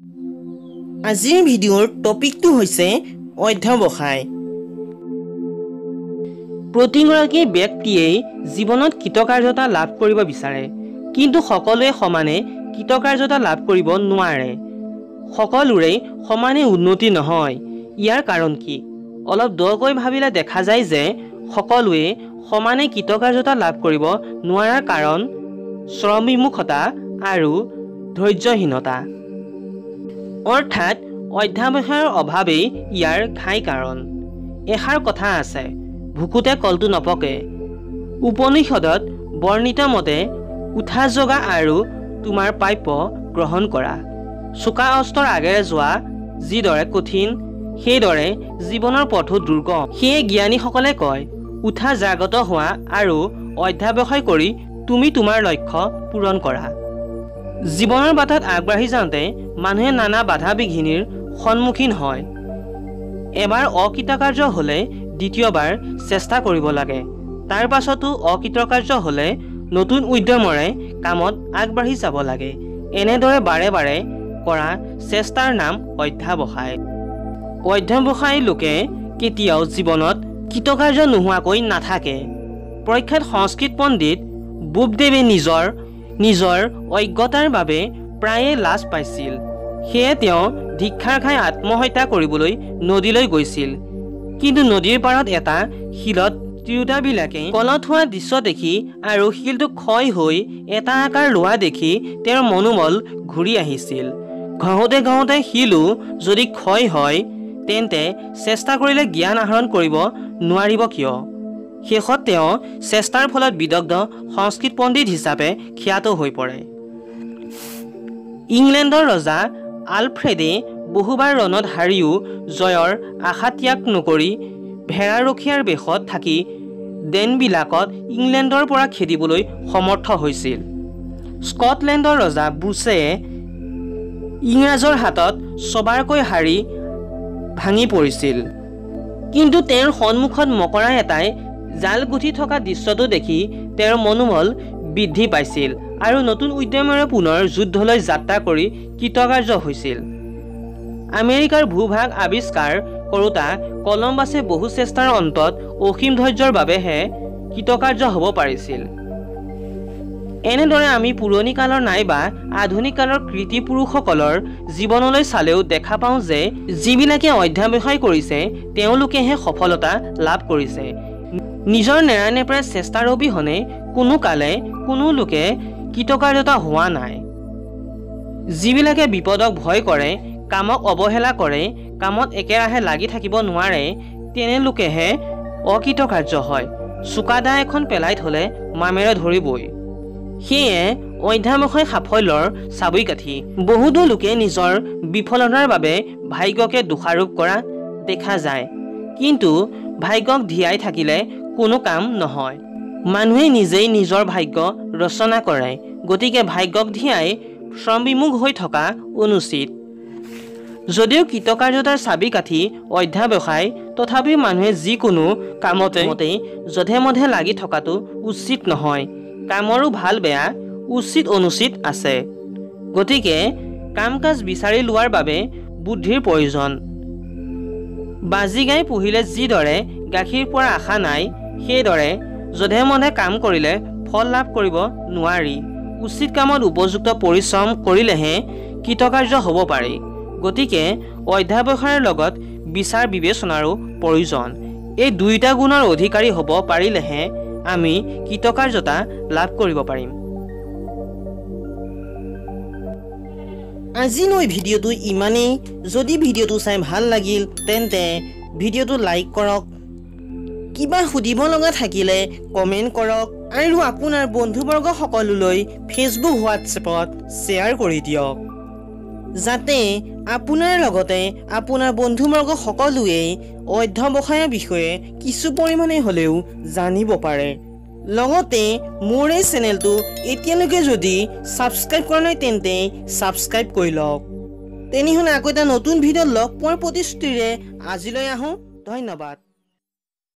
আজিৰ ভিডিঅ'ৰ টপিকটো হৈছে অধ্যৱসায়। প্ৰতিগৰাকী ব্যক্তিয়েই জীৱনত কৃতকাৰ্যতা লাভ কৰিব বিচাৰে, কিন্তু সকলোৱে সমানে কৃতকাৰ্যতা লাভ কৰিব নোৱাৰে। সকলোৰে সমানে উন্নতি নহয়। ইয়াৰ কাৰণ কি? অলপ দকৈ ভাবিলে দেখা যায় যে সকলোৱে সমানে কৃতকাৰ্যতা লাভ কৰিব নোৱাৰাৰ কাৰণ শ্ৰমবিমুখতা আৰু ধৈৰ্যহীনতা। অৰ্থাৎ অধ্যৱসায়ৰ অভাৱেই ইয়াৰ ঘাই কাৰণ। এষাৰ কথা আছে, ভুকুতে কলটো নপকে। উপনিষদত বৰ্ণিত মতে উঠা জগা আৰু তোমাৰ প্ৰাপ্য গ্ৰহণ কৰা। চোকা অস্ত্ৰৰ আগেৰে যোৱা যিদৰে কঠিন, সেইদৰে জীৱনৰ পথো দুৰ্গম। সেয়ে জ্ঞানীসকলে কয়, উঠা জাগ্ৰত হোৱা আৰু অধ্যৱসায় কৰি তুমি তোমাৰ লক্ষ্য পূৰণ কৰা। জীৱনৰ বাটত আগবাঢ়ি যাওঁতে মানুহে নানা বাধা বিঘিনিৰ সন্মুখীন হয়। এবাৰ অকৃতকাৰ্য হ'লে দ্বিতীয়বাৰ চেষ্টা কৰিব লাগে। তাৰ পাছতো অকৃতকাৰ্য হ'লে নতুন উদ্যমৰে কামত আগবাঢ়ি যাব লাগে। এনেদৰে বাৰে বাৰে কৰা চেষ্টাৰ নাম অধ্যৱসায়। অধ্যৱসায়ী লোকে কেতিয়াও জীৱনত কৃতকাৰ্য নোহোৱাকৈ নাথাকে। প্ৰখ্যাত সংস্কৃত পণ্ডিত বুদ্ধদেৱে নিজৰ অজ্ঞতাৰ বাবে প্ৰায়ে লাজ পাইছিল। সেয়ে তেওঁ ধিক্ষাৰ খাই আত্মহত্যা কৰিবলৈ নদীলৈ গৈছিল। কিন্তু নদীৰ পাৰত এটা শিলত তিৰোতাবিলাকে কলত হোৱা দৃশ্য দেখি আৰু শিলটো ক্ষয় হৈ এটা আকাৰ লোৱা দেখি তেওঁৰ মনোবল ঘূৰি আহিছিল। ঘঁহোতে শিলো যদি ক্ষয় হয়, তেন্তে চেষ্টা কৰিলে জ্ঞান আহৰণ কৰিব নোৱাৰিব কিয়? শেষত তেওঁ চেষ্টাৰ ফলত বিদগ্ধ সংস্কৃত পণ্ডিত হিচাপে খ্যাত হৈ পৰে। ইংলেণ্ডৰ ৰজা আলফ্ৰেডে বহুবাৰ ৰণত হাৰিও জয়ৰ আশা ত্যাগ নকৰি ভেড়াৰখীয়াৰ বেশত থাকি ডেনবিলাকত ইংলেণ্ডৰ পৰা খেদিবলৈ সমৰ্থ হৈছিল। স্কটলেণ্ডৰ ৰজা ব্ৰুছে ইংৰাজৰ হাতত ছবাৰকৈ হাৰি ভাঙি পৰিছিল। কিন্তু তেওঁৰ সন্মুখত মকৰা এটাই জাল গুঠি থকা দৃশ্যটো দেখি তেওঁৰ মনোবল বৃদ্ধি পাইছিল আৰু নতুন উদ্যমেৰে পুনৰ যুদ্ধলৈ যাত্ৰা কৰি কৃতকাৰ্য হৈছিল। আমেৰিকাৰ ভূভাগ আৱিষ্কাৰ কৰোঁতা কলম্বাছে বহু চেষ্টাৰ অন্তত অসীম ধৈৰ্যৰ বাবেহে কৃতকাৰ্য হ'ব পাৰিছিল। এনেদৰে আমি পুৰণি কালৰ নাইবা আধুনিক কালৰ কৃতি পুৰুষসকলৰ জীৱনলৈ চালেও দেখা পাওঁ যে যিবিলাকে অধ্যৱসায় কৰিছে তেওঁলোকেহে সফলতা লাভ কৰিছে। নিজৰ নেৰানেপেৰা চেষ্টাৰ অবিহনে কোনো কালে কোনো লোকে কৃতকাৰ্যতা হোৱা নাই। যিবিলাকে বিপদক ভয় কৰে, কামক অৱহেলা কৰে, কামত একেৰাহে লাগি থাকিব নোৱাৰে, তেনে লোকেহে অকৃতকাৰ্য হয়। চোকা দা এখন পেলাই থ'লে মামেৰে ধৰিবই। সেয়ে অধ্যৱসায় সাফল্যৰ চাবিকাঠি। বহুতো লোকে নিজৰ বিফলতাৰ বাবে ভাগ্যকে দোষাৰোপ কৰা দেখা যায়। কিন্তু ভাগ্যক ধিয়াই থাকিলে কোনো কাম নহয়। মানুহে নিজেই নিজৰ ভাগ্য ৰচনা কৰে। গতিকে ভাগ্যক ধিয়াই শ্ৰমবিমুখ হৈ থকা অনুচিত। যদিও কৃতকাৰ্যতাৰ চাবিকাঠি অধ্যৱসায়, তথাপিও মানুহে যিকোনো কামতে যধে মধে লাগি থকাটো উচিত নহয়। কামৰো ভাল বেয়া, উচিত অনুচিত আছে। গতিকে কাম কাজ বিচাৰি লোৱাৰ বাবে বুদ্ধিৰ প্ৰয়োজন। বাজি গাই পুহিলে যিদৰে গাখীৰ পোৱাৰ আশা নাই, সেইদৰে যধে মধে কাম কৰিলে ফল লাভ কৰিব নোৱাৰি। উচিত কামত উপযুক্ত পৰিশ্ৰম কৰিলেহে কৃতকাৰ্য হ'ব পাৰি। গতিকে অধ্যৱসায়ৰ লগত বিচাৰ বিবেচনাৰো প্ৰয়োজন। এই দুয়োটা গুণৰ অধিকাৰী হ'ব পাৰিলেহে আমি কৃতকাৰ্যতা লাভ কৰিব পাৰিম। আজিলৈ ভিডিঅ'টো ইমানেই। যদি ভিডিঅ'টো চাই ভাল লাগিল তেন্তে ভিডিঅ'টো লাইক কৰক, কিবা সুধিব লগা থাকিলে কমেণ্ট কৰক আৰু আপোনাৰ বন্ধুবৰ্গ সকলোলৈ ফেচবুক হোৱাটছএপত শ্বেয়াৰ কৰি দিয়ক, যাতে আপোনাৰ লগতে আপোনাৰ বন্ধুবৰ্গ সকলোৱেই অধ্যৱসায়ৰ বিষয়ে কিছু পৰিমাণে হ'লেও জানিব পাৰে। লগতে মোৰ এই চেনেলটো এতিয়ালৈকে যদি ছাবস্ক্ৰাইব কৰা নাই তেন্তে ছাবস্ক্ৰাইব কৰি লওক। তেনেহ'লে আকৌ এটা নতুন ভিডিঅ'ত লগ পোৱাৰ প্ৰতিশ্ৰুতিৰে আজিলৈ আহোঁ। ধন্যবাদ।